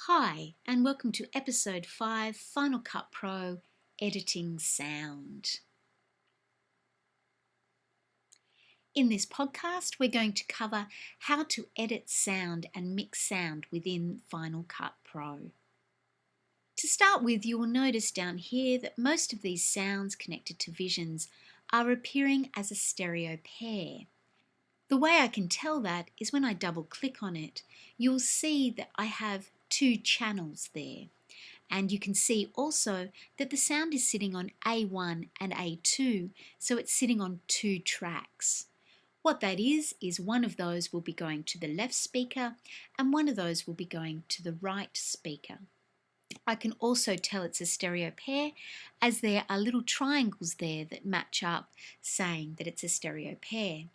Hi, and welcome to episode 5, Final Cut Pro, Editing Sound. In this podcast, we're going to cover how to edit sound and mix sound within Final Cut Pro. To start with, you will notice down here that most of these sounds connected to visions are appearing as a stereo pair. The way I can tell that is when I double click on it, you'll see that I have two channels there. And you can see also that the sound is sitting on A1 and A2, so it's sitting on two tracks. What that is one of those will be going to the left speaker and one of those will be going to the right speaker. I can also tell it's a stereo pair as there are little triangles there that match up, saying that it's a stereo pair.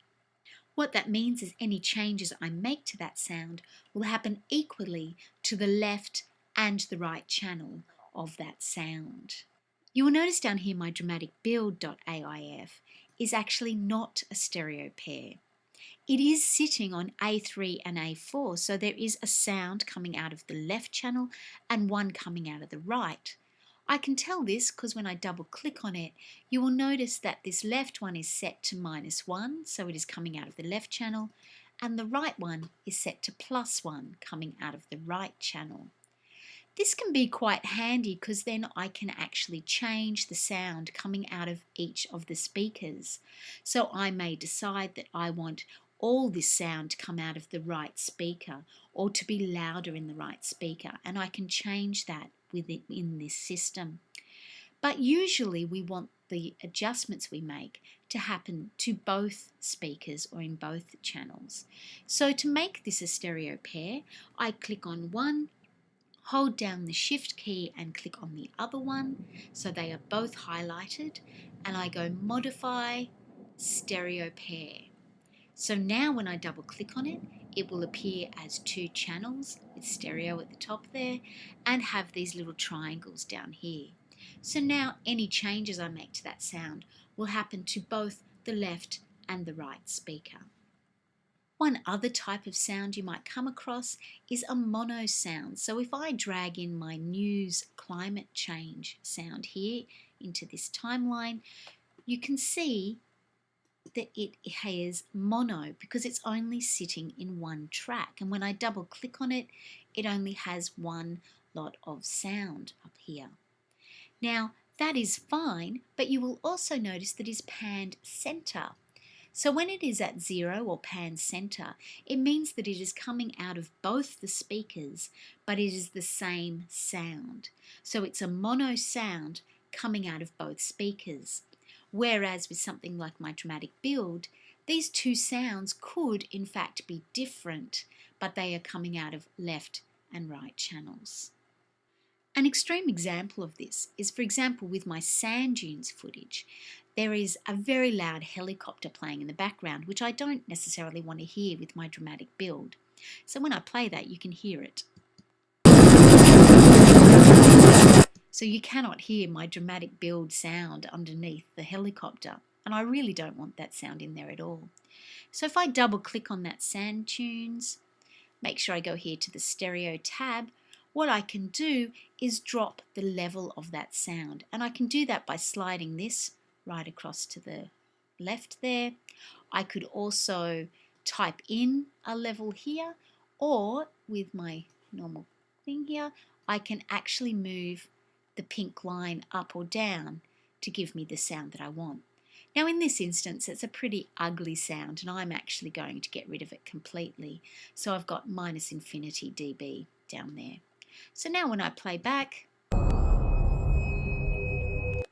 What that means is any changes I make to that sound will happen equally to the left and the right channel of that sound. You will notice down here my dramatic build.aif is actually not a stereo pair. It is sitting on A3 and A4, so there is a sound coming out of the left channel and one coming out of the right. I can tell this because when I double click on it, you will notice that this left one is set to -1, so it is coming out of the left channel, and the right one is set to +1, coming out of the right channel. This can be quite handy because then I can actually change the sound coming out of each of the speakers. So I may decide that I want all this sound to come out of the right speaker or to be louder in the right speaker, and I can change that within this system. But usually we want the adjustments we make to happen to both speakers or in both channels. So to make this a stereo pair, I click on one, hold down the shift key and click on the other one so they are both highlighted, and I go modify stereo pair. So now when I double click on it, it will appear as two channels with stereo at the top there and have these little triangles down here. So now any changes I make to that sound will happen to both the left and the right speaker. One other type of sound you might come across is a mono sound. So if I drag in my news climate change sound here into this timeline, you can see that it has mono because it's only sitting in one track, and when I double click on it, it only has one lot of sound up here. Now that is fine, but you will also notice that it is panned center. So when it is at 0 or pan center, it means that it is coming out of both the speakers, but it is the same sound. So it's a mono sound coming out of both speakers. Whereas with something like my dramatic build, these two sounds could in fact be different, but they are coming out of left and right channels. An extreme example of this is, for example, with my sand dunes footage. There is a very loud helicopter playing in the background, which I don't necessarily want to hear with my dramatic build. So when I play that, you can hear it. So you cannot hear my dramatic build sound underneath the helicopter, and I really don't want that sound in there at all. So if I double click on that sand tunes, make sure I go here to the stereo tab, what I can do is drop the level of that sound, and I can do that by sliding this right across to the left there. I could also type in a level here, or with my normal thing here, I can actually move the pink line up or down to give me the sound that I want. Now in this instance it's a pretty ugly sound and I'm actually going to get rid of it completely. So I've got -infinity dB down there. So now when I play back,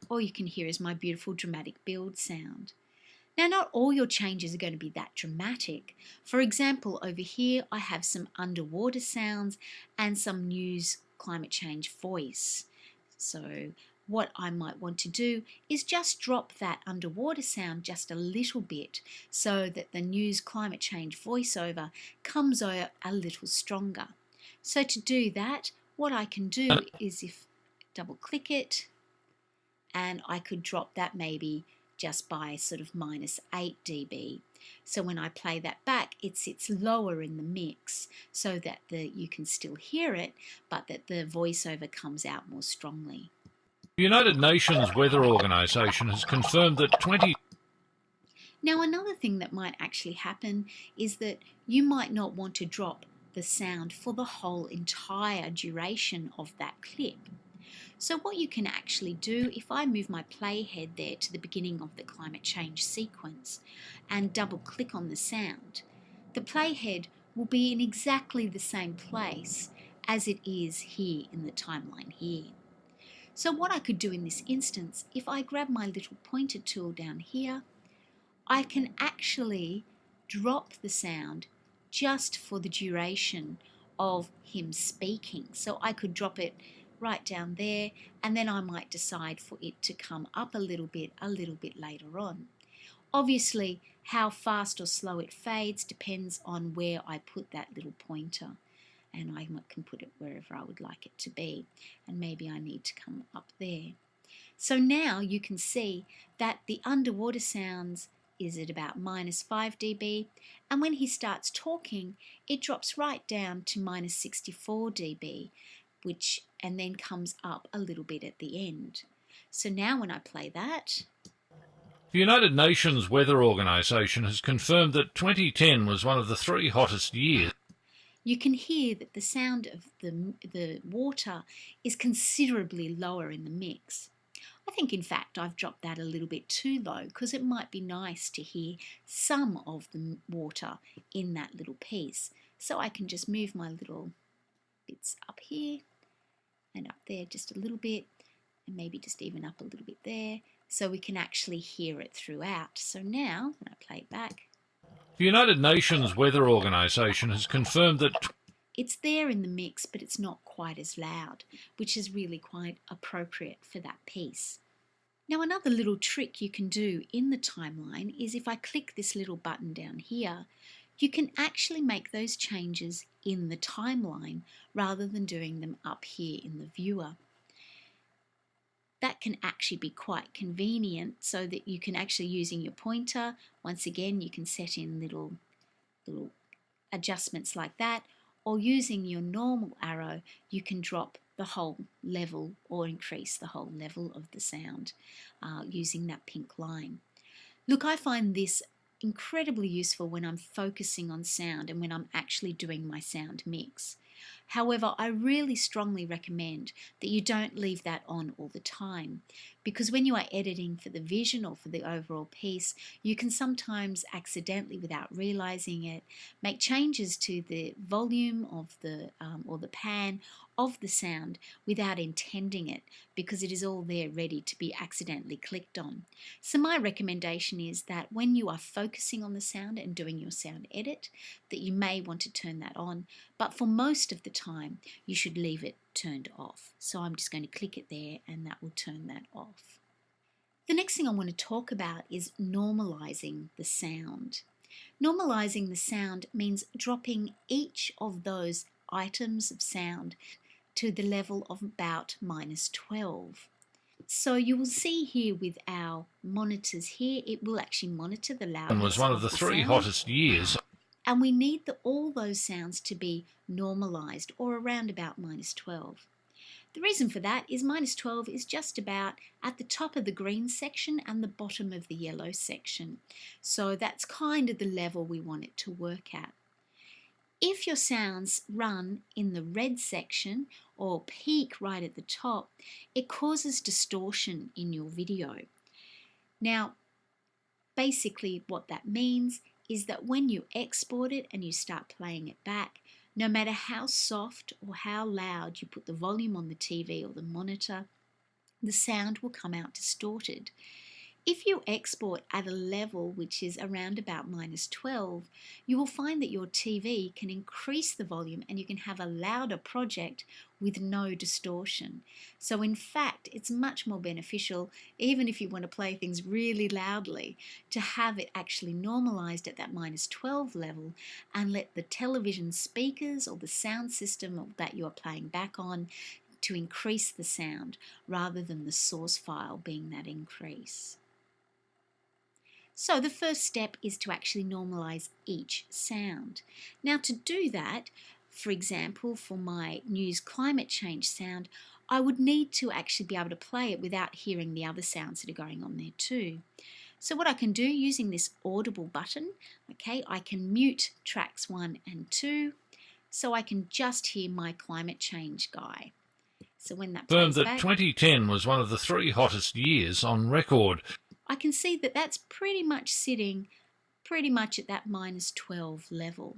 all you can hear is my beautiful dramatic build sound. Now not all your changes are going to be that dramatic. For example, over here I have some underwater sounds and some news climate change voice. So what I might want to do is just drop that underwater sound just a little bit so that the news climate change voiceover comes out a little stronger. So to do that, what I can do is if double click it, and I could drop that maybe just by sort of -8 dB. So when I play that back, it sits lower in the mix so that you can still hear it, but that the voiceover comes out more strongly. The United Nations Weather Organization has confirmed that 20... Now, another thing that might actually happen is that you might not want to drop the sound for the whole entire duration of that clip. So what you can actually do, if I move my playhead there to the beginning of the climate change sequence and double click on the sound, the playhead will be in exactly the same place as it is here in the timeline here. So what I could do in this instance, if I grab my little pointer tool down here, I can actually drop the sound just for the duration of him speaking. So I could drop it right down there, and then I might decide for it to come up a little bit later on. Obviously, how fast or slow it fades depends on where I put that little pointer, and I can put it wherever I would like it to be, and maybe I need to come up there. So now you can see that the underwater sounds is at about -5 dB, and when he starts talking, it drops right down to -64 dB, and then comes up a little bit at the end. So now when I play that, The United Nations Weather Organization has confirmed that 2010 was one of the 3 hottest years. you can hear that the sound of the water is considerably lower in the mix. I think in fact I've dropped that a little bit too low because it might be nice to hear some of the water in that little piece. So I can just move my little bits up here and up there just a little bit, and maybe just even up a little bit there, so we can actually hear it throughout. So now when I play it back, The United Nations Weather Organization has confirmed that it's there in the mix, but it's not quite as loud, which is really quite appropriate for that piece. Now, another little trick you can do in the timeline is if I click this little button down here, you can actually make those changes in the timeline rather than doing them up here in the viewer. That can actually be quite convenient, so that you can actually, using your pointer, once again you can set in little adjustments like that, or using your normal arrow you can drop the whole level or increase the whole level of the sound using that pink line. Look, I find this incredibly useful when I'm focusing on sound and when I'm actually doing my sound mix. However, I really strongly recommend that you don't leave that on all the time, because when you are editing for the vision or for the overall piece, you can sometimes accidentally, without realizing it, make changes to the volume of the or the pan of the sound without intending it, because it is all there ready to be accidentally clicked on. So my recommendation is that when you are focusing on the sound and doing your sound edit, that you may want to turn that on, but for most of the time you should leave it turned off. So I'm just going to click it there and that will turn that off. The next thing I want to talk about is normalizing the sound. Normalizing the sound means dropping each of those items of sound to the level of about -12. So you will see here with our monitors here, it will actually monitor the loudness was one of the 3 sound. hottest years. And we need all those sounds to be normalized, or around about -12. The reason for that is -12 is just about at the top of the green section and the bottom of the yellow section. So that's kind of the level we want it to work at. If your sounds run in the red section or peak right at the top, it causes distortion in your video. Now, basically what that means is that when you export it and you start playing it back, no matter how soft or how loud you put the volume on the TV or the monitor, the sound will come out distorted. If you export at a level which is around about -12, you will find that your TV can increase the volume and you can have a louder project with no distortion. So in fact, it's much more beneficial, even if you want to play things really loudly, to have it actually normalized at that -12 level and let the television speakers or the sound system that you are playing back on to increase the sound rather than the source file being that increase. So the first step is to actually normalize each sound. Now to do that, for example, for my news climate change sound, I would need to actually be able to play it without hearing the other sounds that are going on there too. So what I can do using this audible button, okay, I can mute tracks 1 and 2 so I can just hear my climate change guy. So when that Confirmed plays that back, 2010 was one of the 3 hottest years on record. I can see that that's pretty much sitting pretty much at that -12 level.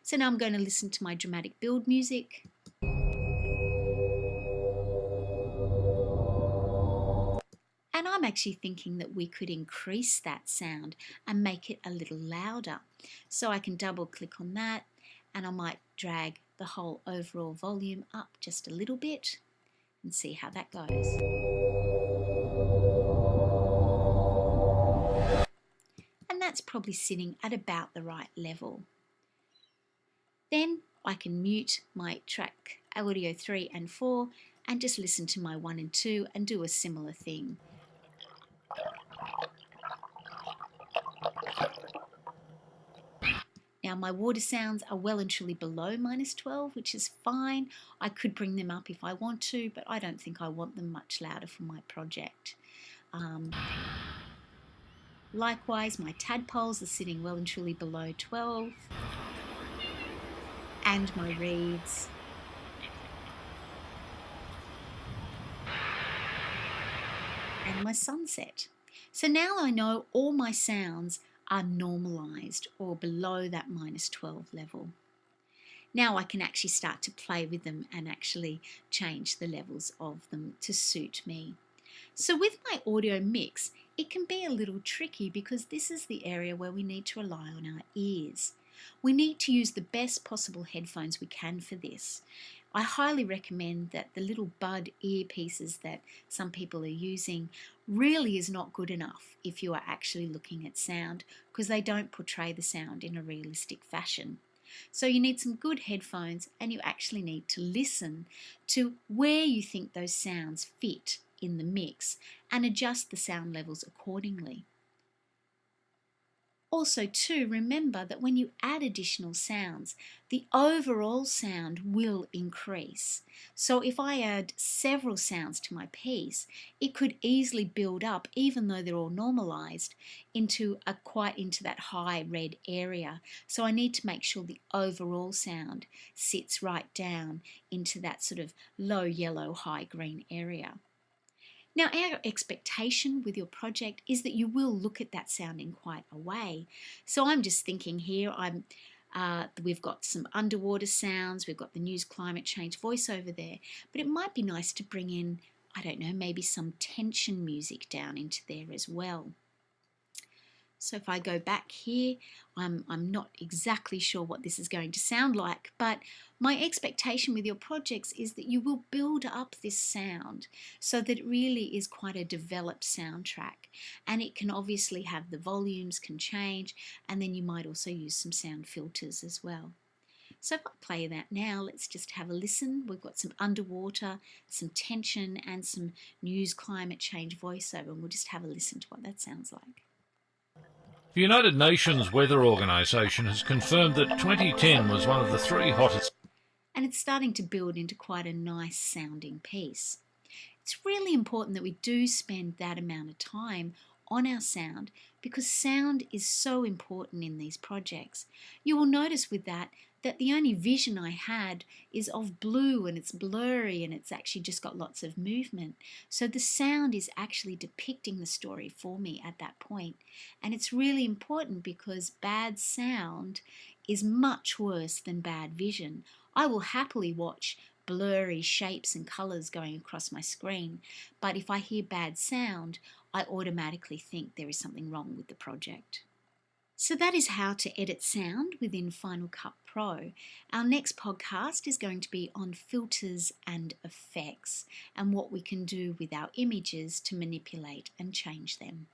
So now I'm going to listen to my dramatic build music. And I'm actually thinking that we could increase that sound and make it a little louder. So I can double click on that and I might drag the whole overall volume up just a little bit and see how that goes. And that's probably sitting at about the right level. Then I can mute my track audio 3 and 4 and just listen to my 1 and 2 and do a similar thing. Now my water sounds are well and truly below -12, which is fine. I could bring them up if I want to, but I don't think I want them much louder for my project. Likewise, my tadpoles are sitting well and truly below 12. And my reeds. And my sunset. So now I know all my sounds are normalized or below that -12 level. Now I can actually start to play with them and actually change the levels of them to suit me. So with my audio mix, it can be a little tricky because this is the area where we need to rely on our ears. We need to use the best possible headphones we can for this. I highly recommend that the little bud earpieces that some people are using really is not good enough if you are actually looking at sound because they don't portray the sound in a realistic fashion. So you need some good headphones and you actually need to listen to where you think those sounds fit in the mix and adjust the sound levels accordingly. Also too, remember that when you add additional sounds, the overall sound will increase. So if I add several sounds to my piece, it could easily build up, even though they're all normalized, into that high red area. So I need to make sure the overall sound sits right down into that sort of low yellow, high green area. Now, our expectation with your project is that you will look at that sound in quite a way. So I'm just thinking here, we've got some underwater sounds, we've got the news climate change voiceover there, but it might be nice to bring in, I don't know, maybe some tension music down into there as well. So if I go back here, I'm not exactly sure what this is going to sound like, but my expectation with your projects is that you will build up this sound so that it really is quite a developed soundtrack. And it can obviously have the volumes can change, and then you might also use some sound filters as well. So if I play that now, let's just have a listen. We've got some underwater, some tension, and some news climate change voiceover, and we'll just have a listen to what that sounds like. The United Nations Weather Organization has confirmed that 2010 was one of the 3 hottest. And it's starting to build into quite a nice sounding piece. It's really important that we do spend that amount of time on our sound because sound is so important in these projects. You will notice with that the only vision I had is of blue and it's blurry and it's actually just got lots of movement. So the sound is actually depicting the story for me at that point. And it's really important because bad sound is much worse than bad vision. I will happily watch blurry shapes and colours going across my screen, but if I hear bad sound, I automatically think there is something wrong with the project. So that is how to edit sound within Final Cut Pro. Our next podcast is going to be on filters and effects and what we can do with our images to manipulate and change them.